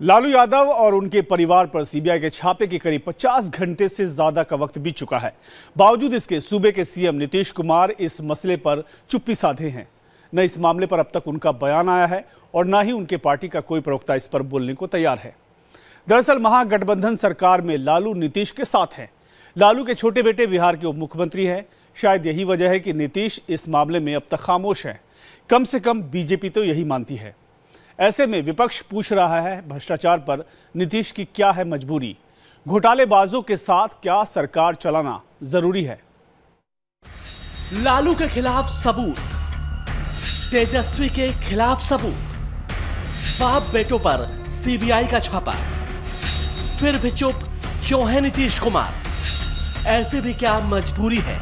लालू यादव और उनके परिवार पर सीबीआई के छापे के करीब 50 घंटे से ज्यादा का वक्त बीत चुका है। बावजूद इसके सूबे के सीएम नीतीश कुमार इस मसले पर चुप्पी साधे हैं। न इस मामले पर अब तक उनका बयान आया है और न ही उनके पार्टी का कोई प्रवक्ता इस पर बोलने को तैयार है। दरअसल महागठबंधन सरकार में लालू नीतीश के साथ हैं। लालू के छोटे बेटे बिहार के उप मुख्यमंत्री हैं। शायद यही वजह है कि नीतीश इस मामले में अब तक खामोश हैं। कम से कम बीजेपी तो यही मानती है। ऐसे में विपक्ष पूछ रहा है, भ्रष्टाचार पर नीतीश की क्या है मजबूरी? घोटालेबाजों के साथ क्या सरकार चलाना जरूरी है? लालू के खिलाफ सबूत, तेजस्वी के खिलाफ सबूत, बाप बेटों पर सीबीआई का छापा, फिर भी चुप क्यों है नीतीश कुमार? ऐसे भी क्या मजबूरी है?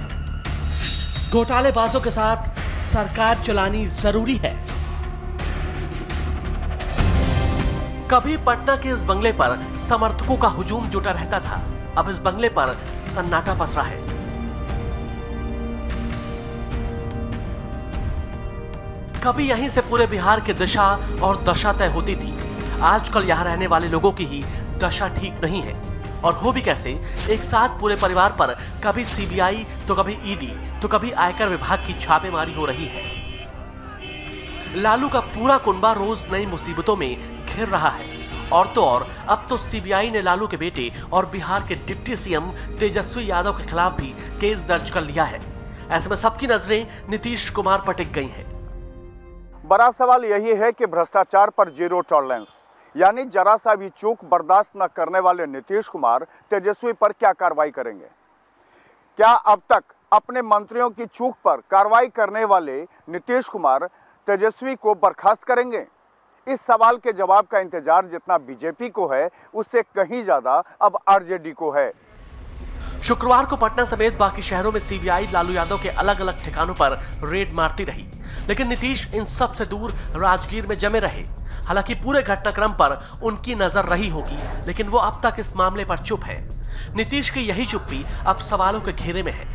घोटालेबाजों के साथ सरकार चलानी जरूरी है। कभी पटना के इस बंगले पर समर्थकों का हुजूम जुटा रहता था, अब इस बंगले पर सन्नाटा पसरा है। कभी यहीं से पूरे बिहार की दिशा और दशा तय होती थी। आजकल यहां रहने वाले लोगों की ही दशा ठीक नहीं है। और हो भी कैसे, एक साथ पूरे परिवार पर कभी सीबीआई तो कभी ईडी तो कभी आयकर विभाग की छापेमारी हो रही है। लालू का पूरा कुनबा रोज नई मुसीबतों में घिर रहा है। और तो और अब तो सीबीआई ने लालू के बेटे और बिहार के डिप्टी सीएम तेजस्वी यादव के खिलाफ भी केस दर्ज कर लिया है। ऐसे में सबकी नजरें नीतीश कुमार पर टिक गई हैं। बड़ा सवाल यही है कि भ्रष्टाचार पर जीरो टॉलरेंस, यानी जरा सा भी चूक बर्दाश्त न करने वाले नीतीश कुमार तेजस्वी पर क्या कार्रवाई करेंगे? क्या अब तक अपने मंत्रियों की चूक पर कार्रवाई करने वाले नीतीश कुमार तेजस्वी को बर्खास्त करेंगे? इस सवाल के जवाब का इंतजार जितना बीजेपी को है, उससे कहीं ज्यादा अब आरजेडी को है। शुक्रवार को पटना समेत बाकी शहरों में सीबीआई लालू यादव के अलग अलग ठिकानों पर रेड मारती रही, लेकिन नीतीश इन सब से दूर राजगीर में जमे रहे। हालांकि पूरे घटनाक्रम पर उनकी नजर रही होगी, लेकिन वो अब तक इस मामले पर चुप है। नीतीश की यही चुप्पी अब सवालों के घेरे में है।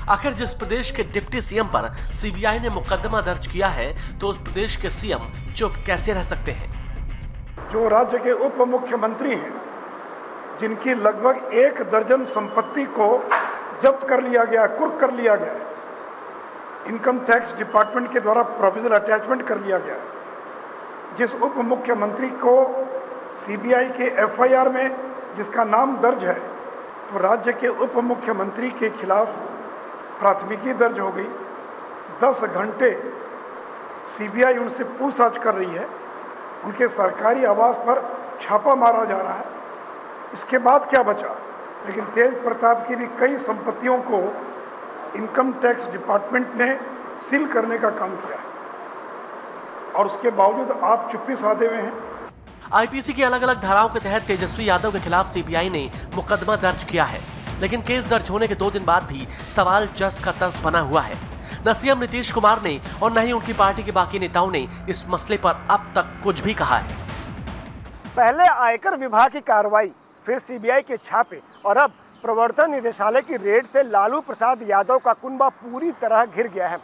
आखिर जिस प्रदेश के डिप्टी सीएम पर सीबीआई ने मुकदमा दर्ज किया है, तो उस प्रदेश के सीएम चुप कैसे रह सकते हैं? जो राज्य के उप मुख्यमंत्री हैं, जिनकी लगभग 1 दर्जन संपत्ति को जब्त कर लिया गया, कुर्क कर लिया गया, इनकम टैक्स डिपार्टमेंट के द्वारा प्रोविजनल अटैचमेंट कर लिया गया, जिस उप मुख्यमंत्री को सीबीआई के एफआईआर में जिसका नाम दर्ज है, तो राज्य के उप मुख्यमंत्री के खिलाफ प्राथमिकी दर्ज हो गई। 10 घंटे सीबीआई उनसे पूछताछ कर रही है, उनके सरकारी आवास पर छापा मारा जा रहा है। इसके बाद क्या बचा? लेकिन तेज प्रताप की भी कई संपत्तियों को इनकम टैक्स डिपार्टमेंट ने सील करने का काम किया है, और उसके बावजूद आप चुप्पी साधे हुए हैं। आईपीसी की अलग अलग धाराओं के तहत तेजस्वी यादव के खिलाफ सीबीआई ने मुकदमा दर्ज किया है, लेकिन केस दर्ज होने के 2 दिन बाद भी सवाल जस का तस बना हुआ है। न सीएम नीतीश कुमार ने और न ही उनकी पार्टी के बाकी नेताओं ने इस मसले पर अब तक कुछ भी कहा है। पहले आयकर विभाग की कार्रवाई, फिर सीबीआई के छापे और अब प्रवर्तन निदेशालय की रेड से लालू प्रसाद यादव का कुनबा पूरी तरह घिर गया है।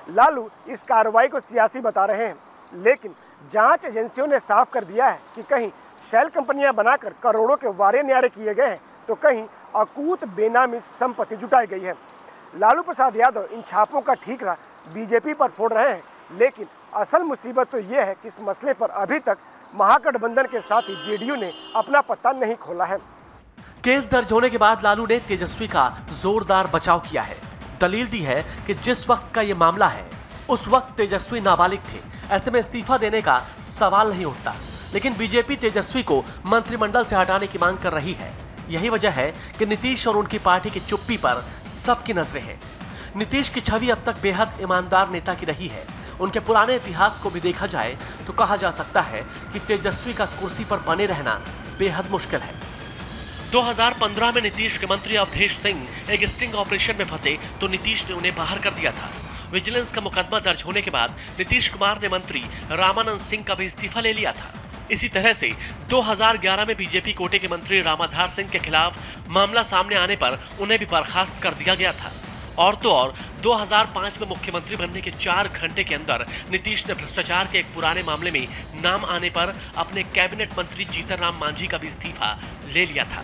लालू इस कार्रवाई को सियासी बता रहे हैं, लेकिन जांच एजेंसियों ने साफ कर दिया है कि कहीं शेल कंपनियां बनाकर करोड़ों के वारे न्यारे किए गए हैं, तो कहीं अकूत बेनामी संपत्ति जुटाई गई है। लालू प्रसाद यादव इन छापों का ठीकरा बीजेपी पर फोड़ रहे हैं, लेकिन असल मुसीबत तो यह है कि इस मसले पर अभी तक महागठबंधन के साथ ही जेडीयू ने अपना पत्ता नहीं खोला है। केस दर्ज होने के बाद लालू ने तेजस्वी का जोरदार बचाव किया है। दलील दी है कि जिस वक्त का ये मामला है, उस वक्त तेजस्वी नाबालिग थे, ऐसे में इस्तीफा देने का सवाल नहीं उठता। लेकिन बीजेपी तेजस्वी को मंत्रिमंडल से हटाने की मांग कर रही है। यही वजह है कि नीतीश और उनकी पार्टी की चुप्पी पर सबकी नजरें हैं। नीतीश की छवि अब तक बेहद ईमानदार नेता की रही है। उनके पुराने इतिहास को भी देखा जाए तो कहा जा सकता है कि तेजस्वी का कुर्सी पर बने रहना बेहद मुश्किल है। 2015 में नीतीश के मंत्री अवधेश सिंह एक स्टिंग ऑपरेशन में फंसे तो नीतीश ने उन्हें बाहर कर दिया था। विजिलेंस का मुकदमा दर्ज होने के बाद नीतीश कुमार ने मंत्री रामानंद सिंह का भी इस्तीफा ले लिया था। इसी तरह से 2011 में बीजेपी कोटे के मंत्री रामाधार सिंह के खिलाफ मामला सामने आने पर उन्हें भी बर्खास्त कर दिया गया था। और तो और 2005 में मुख्यमंत्री बनने के 4 घंटे के अंदर नीतीश ने भ्रष्टाचार के एक पुराने मामले में नाम आने पर अपने कैबिनेट मंत्री जीतन राम मांझी का भी इस्तीफा ले लिया था।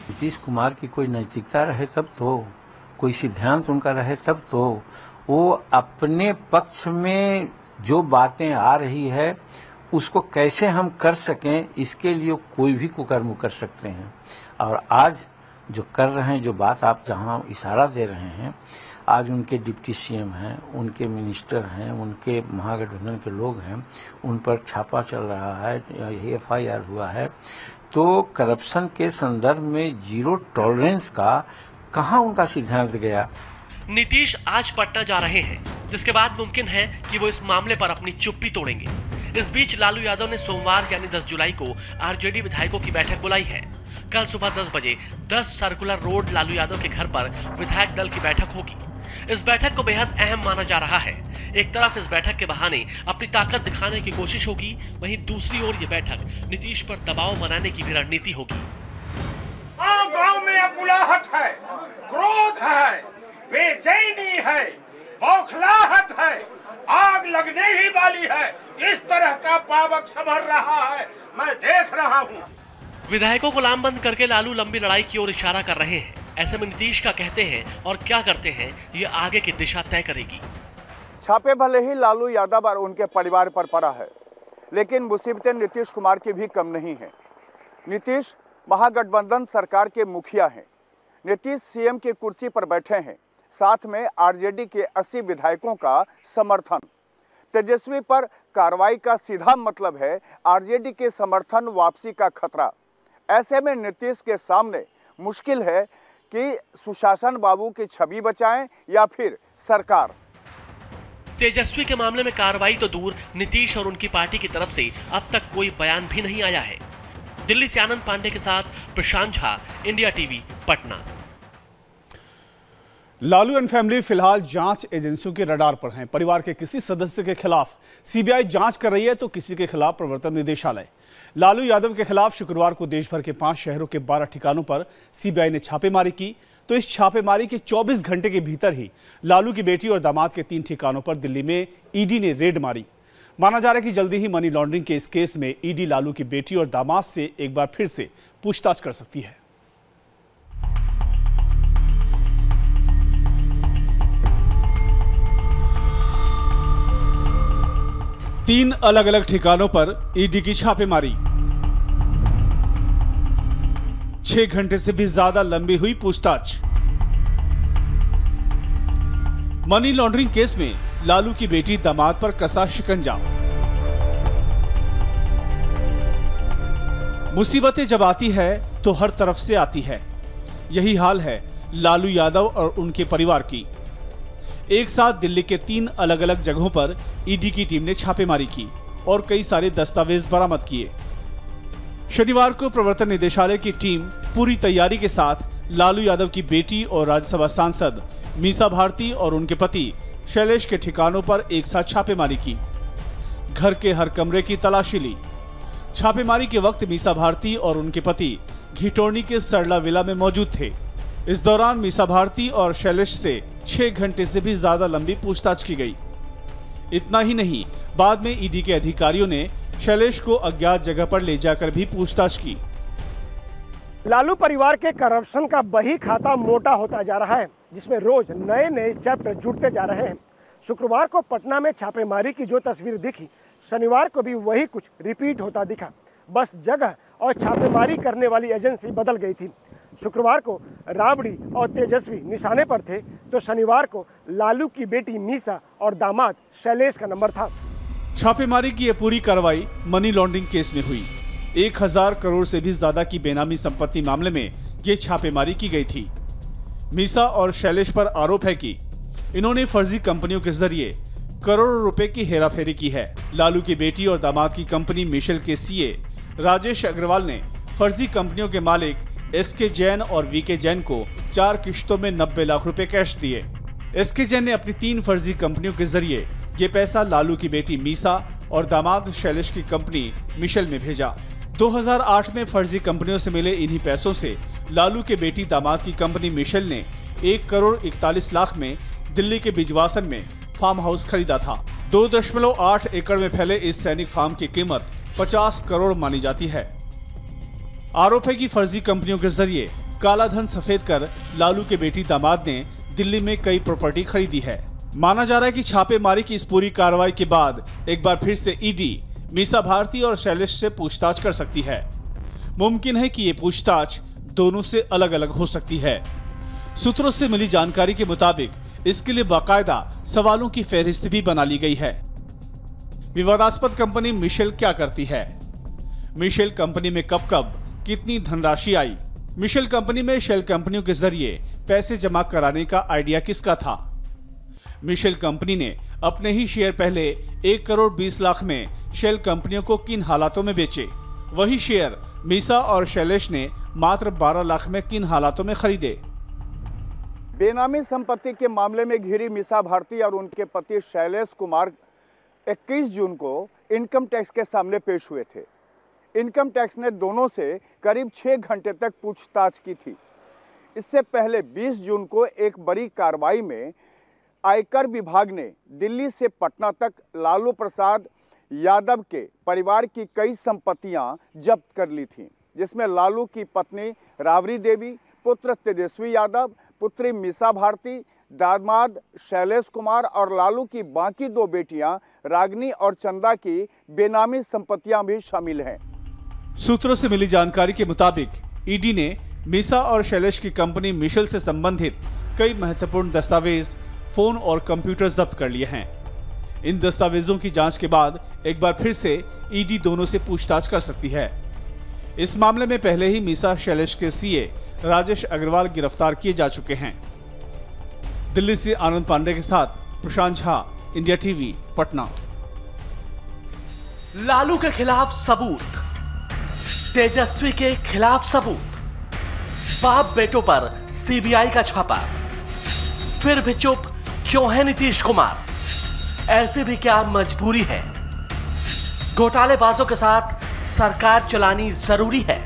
नीतीश कुमार की कोई नैतिकता रहे तब तो, कोई सिद्धांत उनका रहे तब तो, वो अपने पक्ष में जो बातें आ रही है उसको कैसे हम कर सकें, इसके लिए कोई भी कुकर्म कर सकते हैं। और आज जो कर रहे हैं, जो बात आप जहां इशारा दे रहे हैं, आज उनके डिप्टी सीएम हैं, उनके मिनिस्टर हैं, उनके महागठबंधन के लोग हैं, उन पर छापा चल रहा है, एफआईआर हुआ है। तो करप्शन के संदर्भ में जीरो टॉलरेंस का कहां उनका सिद्धांत गया। नीतीश आज पटना जा रहे हैं, जिसके बाद मुमकिन है कि वो इस मामले पर अपनी चुप्पी तोड़ेंगे। इस बीच लालू यादव ने सोमवार यानी 10 जुलाई को आरजेडी विधायकों की बैठक बुलाई है। कल सुबह 10 बजे 10 सर्कुलर रोड लालू यादव के घर पर विधायक दल की बैठक होगी। इस बैठक को बेहद अहम माना जा रहा है। एक तरफ इस बैठक के बहाने अपनी ताकत दिखाने की कोशिश होगी, वहीं दूसरी ओर ये बैठक नीतीश पर दबाव बनाने की भी रणनीति होगी। गांव में अकुलाहट है, क्रोध है, बेचैनी है, बौखलाहट है, आग लगने ही वाली है। इस तरह का पावक संभर रहा है, मैं देख रहा हूँ। विधायकों को लामबंद करके लालू लंबी लड़ाई की ओर इशारा कर रहे हैं। ऐसे में नीतीश का कहते हैं और क्या करते हैं, ये आगे की दिशा तय करेगी। छापे भले ही लालू यादव और उनके परिवार पर पड़ा है, लेकिन मुसीबतें नीतीश कुमार की भी कम नहीं है। नीतीश महागठबंधन सरकार के मुखिया हैं। नीतीश सीएम की कुर्सी पर बैठे हैं, साथ में आरजेडी के 80 विधायकों का समर्थन। तेजस्वी पर कार्रवाई का सीधा मतलब है आरजेडी के समर्थन वापसी का खतरा। ऐसे में नीतीश के सामने मुश्किल है कि सुशासन बाबू की छवि बचाएं या फिर सरकार। तेजस्वी के मामले में कार्रवाई तो दूर, नीतीश और उनकी पार्टी की तरफ से अब तक कोई बयान भी नहीं आया है। दिल्ली से आनंद पांडे के साथ Prashant Jha, India TV, Patna. Lalu and family फिलहाल जांच एजेंसियों के रडार पर हैं। परिवार के किसी सदस्य के खिलाफ सीबीआई जांच कर रही है तो किसी के खिलाफ प्रवर्तन निदेशालय। लालू यादव के खिलाफ शुक्रवार को देश भर के 5 शहरों के 12 ठिकानों पर सीबीआई ने छापेमारी की। तो इस छापेमारी के 24 घंटे के भीतर ही लालू की बेटी और दामाद के 3 ठिकानों पर दिल्ली में ईडी ने रेड मारी। माना जा रहा है कि जल्दी ही मनी लॉन्ड्रिंग के इस केस में ईडी लालू की बेटी और दामाद से एक बार फिर से पूछताछ कर सकती है। तीन अलग अलग ठिकानों पर ईडी की छापेमारी। 6 घंटे से भी ज्यादा लंबी हुई पूछताछ। मनी लॉन्ड्रिंग केस में लालू की बेटी दामाद पर कसा शिकंजा। मुसीबतें जब आती है तो हर तरफ से आती है। यही हाल है लालू यादव और उनके परिवार की। एक साथ दिल्ली के 3 अलग अलग जगहों पर ईडी की टीम ने छापेमारी की और कई सारे दस्तावेज बरामद किए। शनिवार को प्रवर्तन निदेशालय की टीम पूरी तैयारी के साथ लालू यादव की बेटी और राज्यसभा सांसद मीसा भारती और उनके पति शैलेश के ठिकानों पर एक साथ छापेमारी की। घर के हर कमरे की तलाशी ली। छापेमारी के वक्त मीसा भारती और उनके पति घिटोनी के सरला विला में मौजूद थे। इस दौरान मीसा भारती और शैलेश से 6 घंटे से भी ज्यादा लंबी पूछताछ की गई। इतना ही नहीं, बाद में ईडी के अधिकारियों ने शैलेश को अज्ञात जगह पर ले जाकर भी पूछताछ की। लालू परिवार के करप्शन का बही खाता मोटा होता जा रहा है, जिसमें रोज नए नए चैप्टर जुड़ते जा रहे हैं। शुक्रवार को पटना में छापेमारी की जो तस्वीर दिखी, शनिवार को भी वही कुछ रिपीट होता दिखा। बस जगह और छापेमारी करने वाली एजेंसी बदल गई थी। शुक्रवार को राबड़ी और तेजस्वी निशाने पर थे, तो शनिवार को लालू की बेटी मीसा और दामाद शैलेश का नंबर था। छापेमारी की यह पूरी कार्रवाई मनी लॉन्ड्रिंग केस में हुई। 1000 करोड़ से भी ज्यादा की बेनामी संपत्ति मामले में ये छापेमारी की गई थी। मीसा और शैलेश पर आरोप है कि इन्होंने फर्जी कंपनियों के जरिए करोड़ों रुपए की हेराफेरी की है। लालू की बेटी और दामाद की कंपनी मिशेल के सीए राजेश अग्रवाल ने फर्जी कंपनियों के मालिक एसके जैन और वीके जैन को 4 किश्तों में 90 लाख रुपए कैश दिए। एसके जैन ने अपनी 3 फर्जी कंपनियों के जरिए ये पैसा लालू की बेटी मीसा और दामाद शैलेश की कंपनी मिशेल में भेजा। 2008 में फर्जी कंपनियों से मिले इन्हीं पैसों से लालू के बेटी दामाद की कंपनी मिशेल ने 1 करोड़ 41 लाख में दिल्ली के बिजवासन में फार्म हाउस खरीदा था। 2.8 एकड़ में फैले इस सैनिक फार्म की कीमत 50 करोड़ मानी जाती है। आरोप है कि फर्जी कंपनियों के जरिए काला धन सफेद कर लालू के बेटी दामाद ने दिल्ली में कई प्रॉपर्टी खरीदी है। माना जा रहा है कि छापेमारी की इस पूरी कार्रवाई के बाद एक बार फिर से ईडी मीसा भारती और शैलेश से पूछताछ कर सकती है। मुमकिन है कि ये पूछताछ दोनों से अलग अलग हो सकती है। सूत्रों से मिली जानकारी के मुताबिक इसके लिए बाकायदा सवालों की फहरिस्त भी बना ली गई है। विवादास्पद कंपनी मिशेल क्या करती है? मिशेल कंपनी में कब कब कितनी धनराशि आई? मिशेल कंपनी में शेल कंपनियों के जरिए पैसे जमा कराने का आइडिया किसका था? मिशेल कंपनी ने अपने ही शेयर पहले 1 करोड़ 20 लाख में शेल कंपनियों को किन हालातों में बेचे? वही शेयर मीसा और शैलेश ने मात्र 12 लाख में किन हालातों में खरीदे? बेनामी संपत्ति के मामले में घिरी मीसा भारती और उनके पति शैलेश कुमार 21 जून को इनकम टैक्स के सामने पेश हुए थे। इनकम टैक्स ने दोनों से करीब 6 घंटे तक पूछताछ की थी। इससे पहले 20 जून को एक बड़ी कार्रवाई में आयकर विभाग ने दिल्ली से पटना तक लालू प्रसाद यादव के परिवार की कई संपत्तियां जब्त कर ली थीं, जिसमें लालू की पत्नी राबड़ी देवी, पुत्र तेजस्वी यादव, पुत्री मीसा भारती, दामाद शैलेश कुमार और लालू की बाकी 2 बेटियां रागनी और चंदा की बेनामी संपत्तियां भी शामिल हैं। सूत्रों से मिली जानकारी के मुताबिक ईडी ने मीसा और शैलेश की कंपनी मिशेल से संबंधित कई महत्वपूर्ण दस्तावेज, फोन और कंप्यूटर जब्त कर लिए हैं। इन दस्तावेजों की जांच के बाद एक बार फिर से ईडी दोनों से पूछताछ कर सकती है। इस मामले में पहले ही मीसा शैलेश के सीए राजेश अग्रवाल गिरफ्तार किए जा चुके हैं। दिल्ली से आनंद पांडे के साथ प्रशांत झा, इंडिया टीवी, पटना। लालू के खिलाफ सबूत, तेजस्वी के खिलाफ सबूत, बाप बेटों पर सीबीआई का छापा, फिर भी चुप क्यों है नीतीश कुमार? ऐसे भी क्या मजबूरी है? घोटालेबाजों के साथ सरकार चलानी जरूरी है।